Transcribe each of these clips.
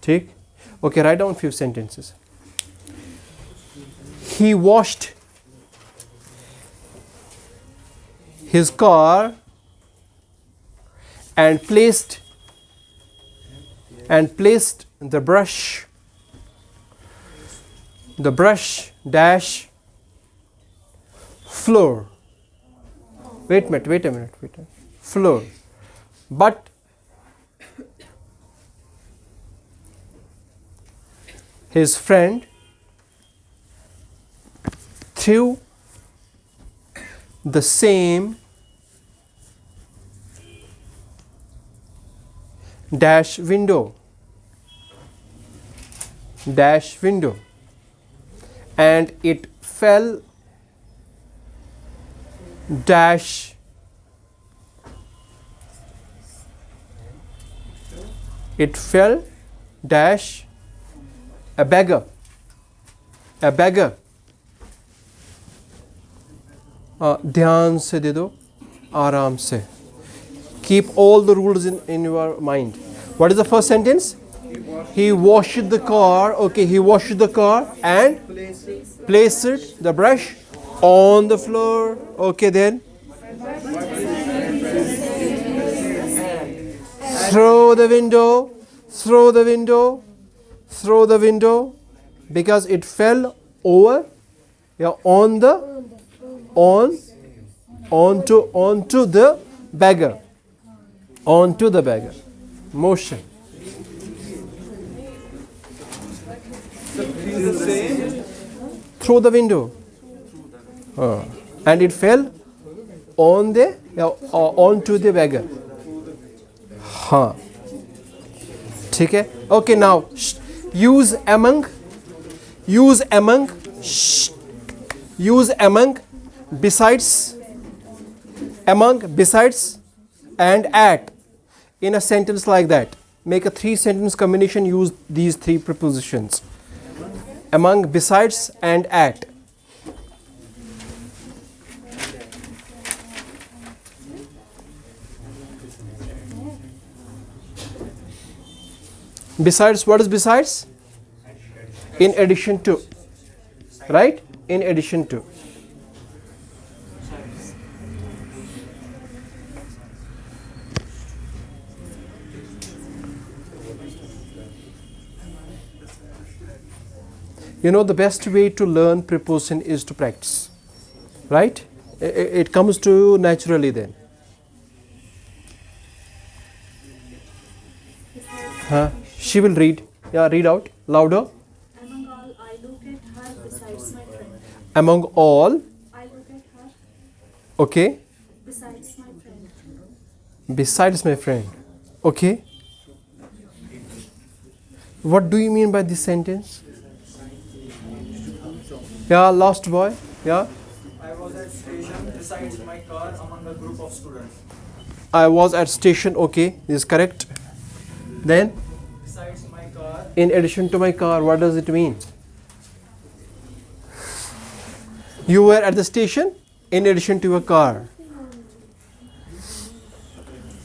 ठीक. Okay, write down few sentences. He washed his car and placed the brush dash floor. Wait a minute. Floor. But his friend threw the same dash window and it fell dash a beggar. ध्यान से दे दो, आराम से. Keep all the rules in your mind. What is the first sentence? He washed the car. Okay, he washed the car and placed the brush on the floor. Okay, then throw the window because it fell over, onto the beggar. Motion. Through the window. And it fell onto the beggar. हाँ, ठीक है. Okay, now use among, besides, and at in a sentence like that. Make a 3-sentence combination. Use these 3 prepositions: among, besides, and at. Besides, what is besides? In addition to, right? In addition to. The best way to learn preposition is to practice, right? It comes to you naturally then. She will read. Yeah, read out louder. Among all, I look at her besides my friend. Among all, I look at her. Okay. Besides my friend. Besides my friend. Okay. What do you mean by this sentence? Yeah, last boy. Yeah. I was at station besides my car among a group of students. I was at station. Okay, this is correct. Then, Besides my car. in addition to my car, what does it mean? You were at the station in addition to a car.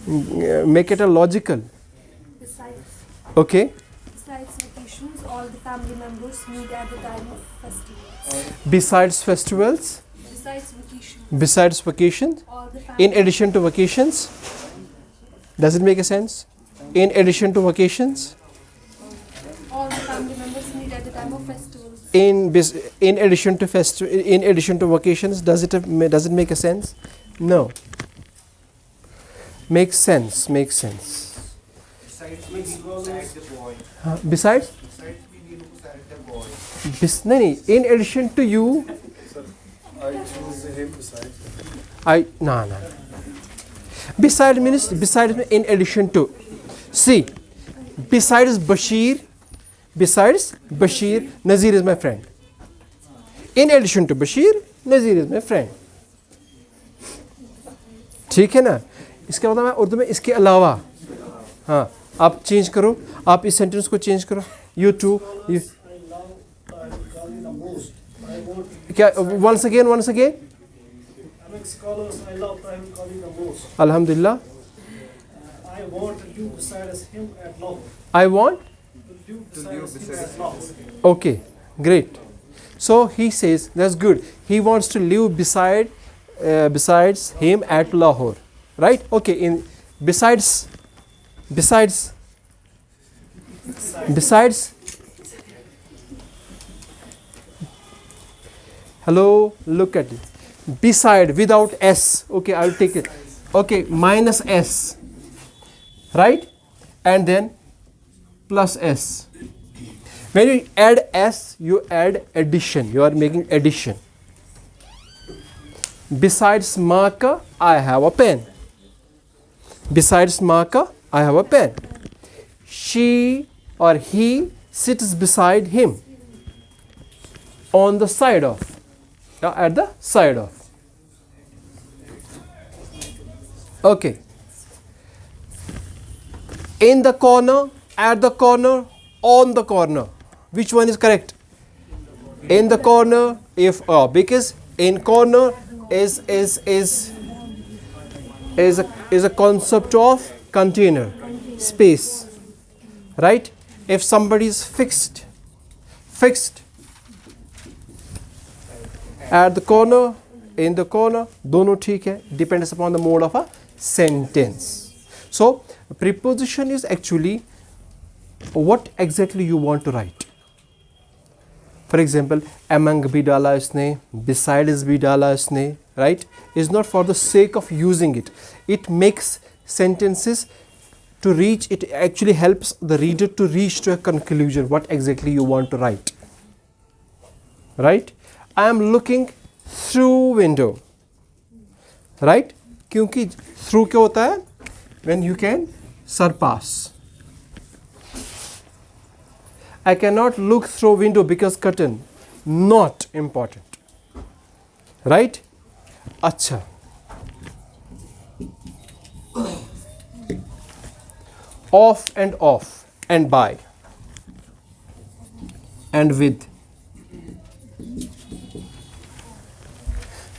Make it a logical. Besides. Okay. Besides vacations, all the family members meet at the time of festivals. Besides festivals. Besides vacations. Besides vacations. All the family. In addition to vacations. Does it make a sense? In addition to vacations. All the family members meet at the time of festivals. In addition to vacations, does it make a sense? No. Makes sense. Besides we need to select the boy. Besides? Besides we need to select the boy. No. In addition to you. I choose him besides. No. Besides means in addition to. See, besides Bashir, Nazir is my friend. In addition to Bashir, Nazir is my friend. ठीक है ना? इसका मतलब है उर्दू में इसके अलावा. हाँ, आप चेंज करो, आप इस सेंटेंस को चेंज करो. You too. क्या? Once again. Among scholars, I love private calling the most. Alhamdulillah. I want you beside him at law. I want Okay, great. So he says that's good. He wants to live besides him at Lahore, right? Okay. In besides. Hello, look at it. Beside without S. Okay, I will take it. Okay, minus S, right? And then plus S. When you add S, you add addition. You are making addition. Besides marker, I have a pen. Besides marker, I have a pen. She or he sits beside him. On the side of. At the side of. Okay. In the corner, at the corner, on the corner. Which one is correct? In the corner, because in corner is a concept of container, space, right? If somebody is fixed at the corner, in the corner, दोनों ठीक है, depends upon the mode of a sentence. So preposition is actually what exactly you want to write. For example, among भी डाला इसने, besides भी डाला इसने, right? Is not for the sake of using it. It makes sentences to reach, it actually helps the reader to reach to a conclusion what exactly you want to write. Right? I am looking through window. Right? क्योंकि through क्या होता है? When you can surpass. I cannot look through window because curtain. Not important. Right? अच्छा. Off and by and with.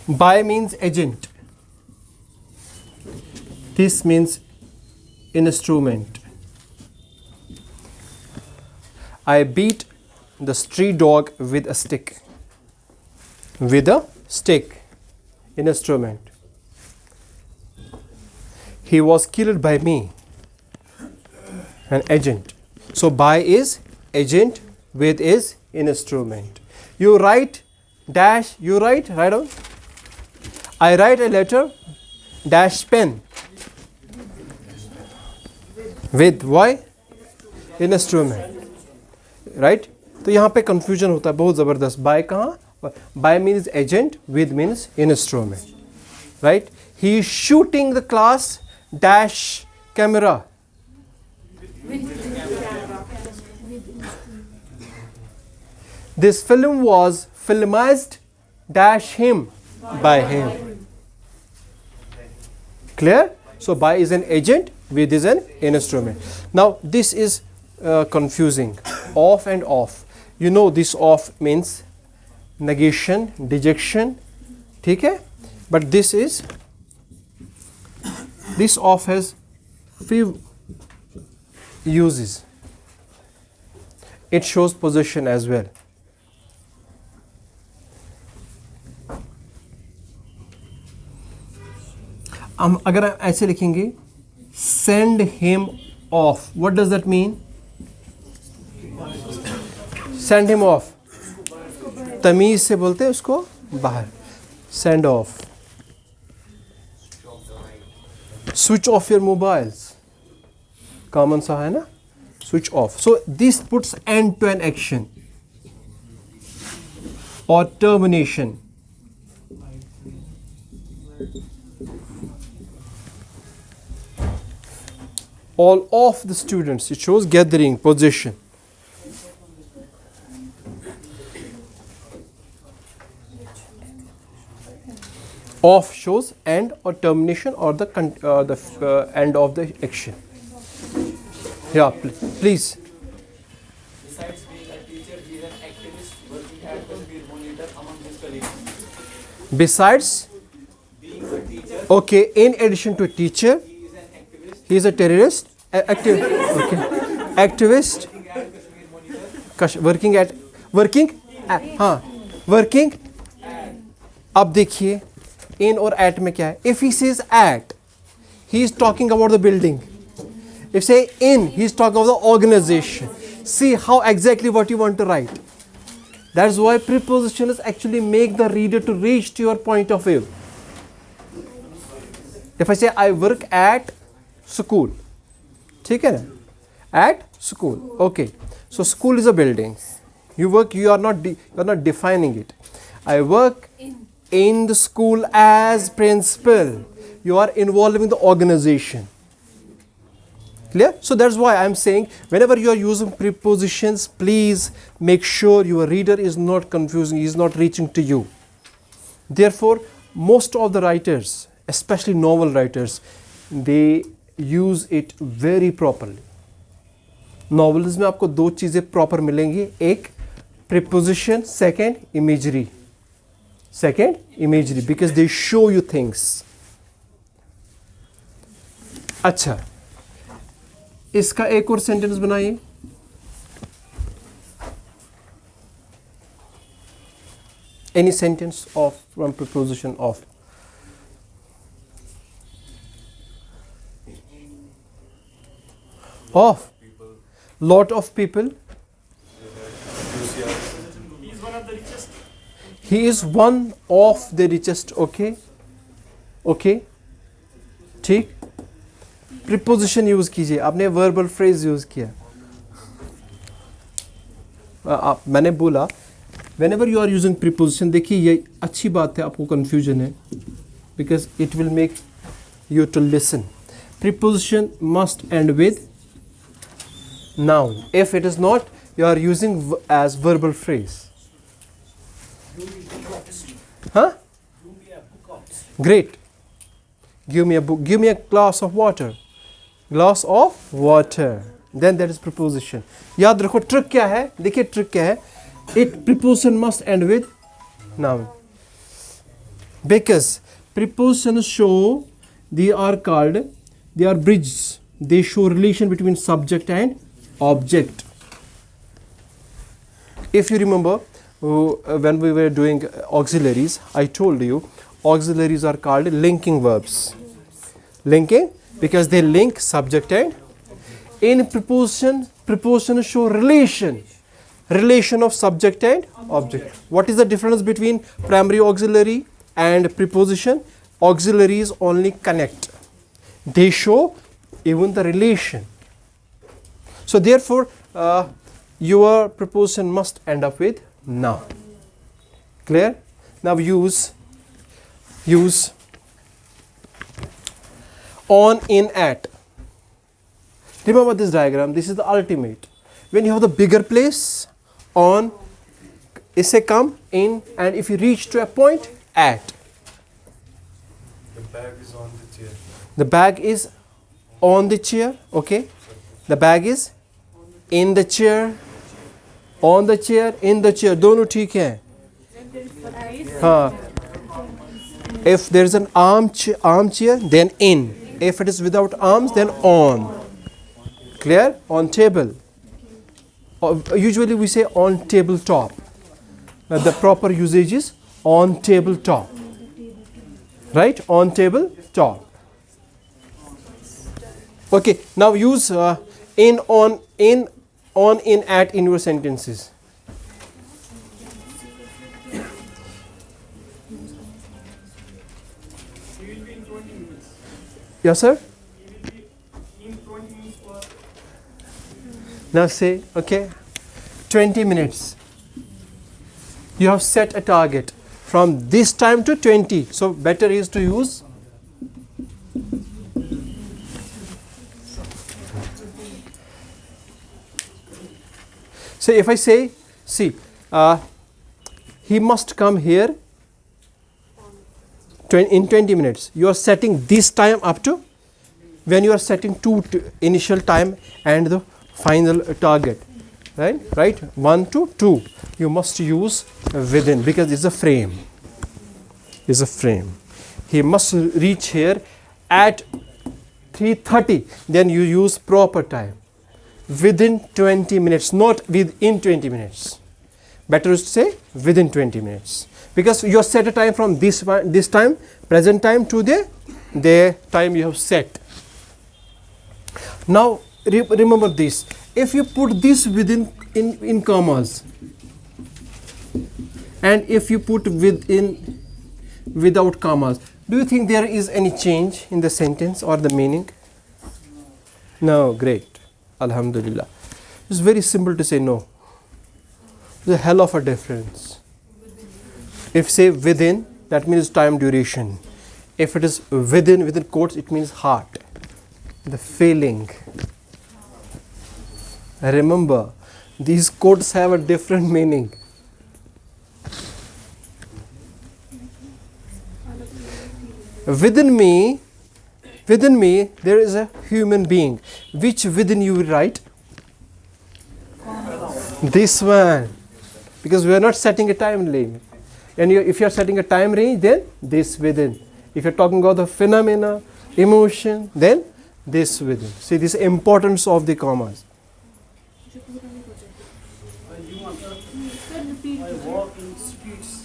By means agent. This means instrument. I beat the street dog with a stick. With a stick. Instrument. He was killed by me. An agent. So by is agent, with is instrument. You write dash, write down. I write a letter dash pen. With why? Instrument. Right? तो यहाँ पे confusion होता है बहुत ज़बरदस्त. By कहाँ? By means agent, with means instrument. Right? He is shooting the class dash camera. This film was filmized dash him by him. Clear? So by is an agent, with is an instrument. Now this is confusing. Off and off. You know this off means negation, dejection. ठीक है? But this off has few uses. It shows possession as well. अगर ऐसे लिखेंगे send him off, what does that mean? Send him off, तमीज से बोलते हैं उसको बाहर. Send off. Switch off your mobiles, common सा है ना, switch off. So this puts end to an action or termination. All of the students, it shows gathering, possession. Off shows end or termination or the end of the action. Yeah, please. Besides being a teacher, he is an activist working at the speed monitor among his colleagues. Besides Being a teacher, okay, in addition to a teacher, he is an activist he is a terrorist, activist, working at the Kashmir working. अब देखिए in और at में क्या है. If he says at, he is talking about the building. If say in, he is talking about the organization. See how exactly what you want to write. That's why prepositions actually make the reader to reach to your point of view. If I say I work at school, ठीक है ना? At school, okay. So school is a building. You work. You are not defining it. I work in the school as principal. You are involving the organization. Clear? So that's why I'm saying whenever you are using prepositions, please make sure your reader is not confusing, he is not reaching to you. Therefore, most of the writers, especially novel writers, they use it very properly. Novels में आपको दो चीज़ें proper मिलेंगी. एक preposition, second imagery. Second imagery because they show you things. अच्छा, इसका एक और सेंटेंस बनाइए. Any sentence of from preposition of. Of. Lot of people. He is one of the richest. He is one of the richest. Okay. Okay. ठीक. Preposition use कीजिए. आपने verbal phrase use किया. मैंने बोला whenever you are using preposition, देखिए ये अच्छी बात है, आपको कंफ्यूजन है because it will make you to listen. Preposition must end with noun. If it is not, you are using as verbal phrase. हाँ, great. Give me a book. Give me a glass of water. Glass of water. Then that is preposition. याद रखो trick क्या है. देखिए trick क्या है. It preposition must end with noun. Because prepositions show, they are called, they are bridges. They show relation between subject and object. If you remember, when we were doing auxiliaries, I told you auxiliaries are called linking verbs. Linking because they link subject and in preposition show relation of subject and object. What is the difference between primary auxiliary and preposition? Auxiliaries only connect. They show even the relation. So therefore your preposition must end up with noun. Clear? Now use on, in, at. Remember this diagram. This is the ultimate. When you have the bigger place, on, isse come, in, and if you reach to a point, at. The bag is on the chair. The bag is on the chair. Okay. The bag is in the chair. On the chair, in the chair. दोनों ठीक हैं. हाँ. If there is an armchair, then in. If it is without arms, then on. Clear? On table. Usually we say on tabletop. The proper usage is on tabletop. Right? On tabletop. Okay. Now use in, on, in, at in your sentences. Yes, sir? In 20 minutes for Now say, okay, 20 minutes. You have set a target from this time to 20. So better is to use so if I say, see, he must come here in 20 minutes. You are setting this time up to when you are setting two initial time and the final target, right? 1 to 2. You must use within because it's a frame. It's a frame. He must reach here at 3:30. Then you use proper time. within 20 minutes, not within 20 minutes. Better is to say within 20 minutes. Because you have set a time from this time, present time, to the time you have set. Now remember this. If you put this in commas, and if you put without commas, do you think there is any change in the sentence or the meaning? No. Great. Alhamdulillah. It's very simple to say no. There's a hell of a difference. If say within, that means time duration. If it is within quotes, it means heart, the feeling. Remember, these quotes have a different meaning. Within me, there is a human being. Which within you will write? This one. Because we are not setting a time limit. And if you are setting a time range, then this within. If you are talking about the phenomena, emotion, then this within. See this importance of the commas.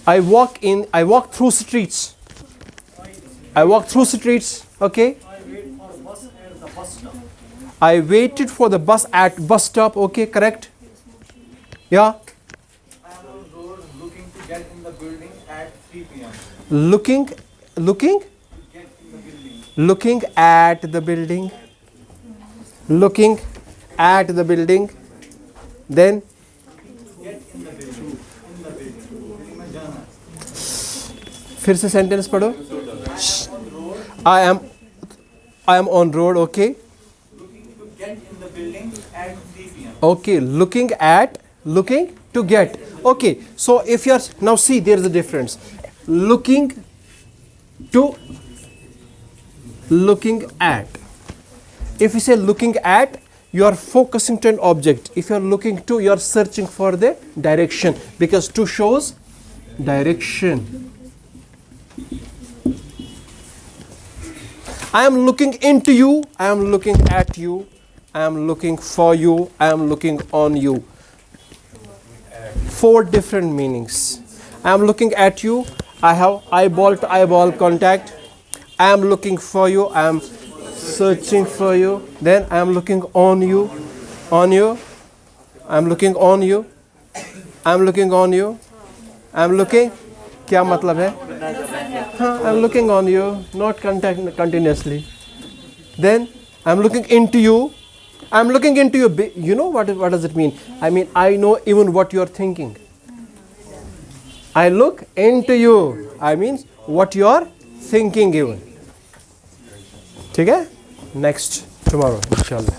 I walk through streets. I walk through streets. Okay. I waited for the bus at bus stop. Okay, correct. Yeah. I am on road looking to get in the building at 3 p.m. Looking Get in the building. looking at the building. Looking at the building. Then Get in the building. In the building. मैं जाना है. फिर से sentence पढ़ो. I am on road. Okay. Looking to get in the building at 3 p.m. Okay. Looking to get. Okay. So if you are now see there is a difference. Looking at. If you say looking at, you are focusing to an object. If you are looking to, you are searching for the direction, because to shows direction. I am looking into you. I am looking at you. I am looking for you. I am looking on you. 4 different meanings. I am looking at you. I have eyeball to eyeball contact. I am looking for you. I am searching for you. Then I am looking on you. On you. I am looking on you. I am looking on you. I am looking. क्या मतलब है? I am looking on you, not continuously. Then I am looking into you. I am looking into you. You know what does it mean? I mean, I know even what you are thinking. I look into you. I mean what you are thinking even. ठीक है? Next tomorrow, inshallah.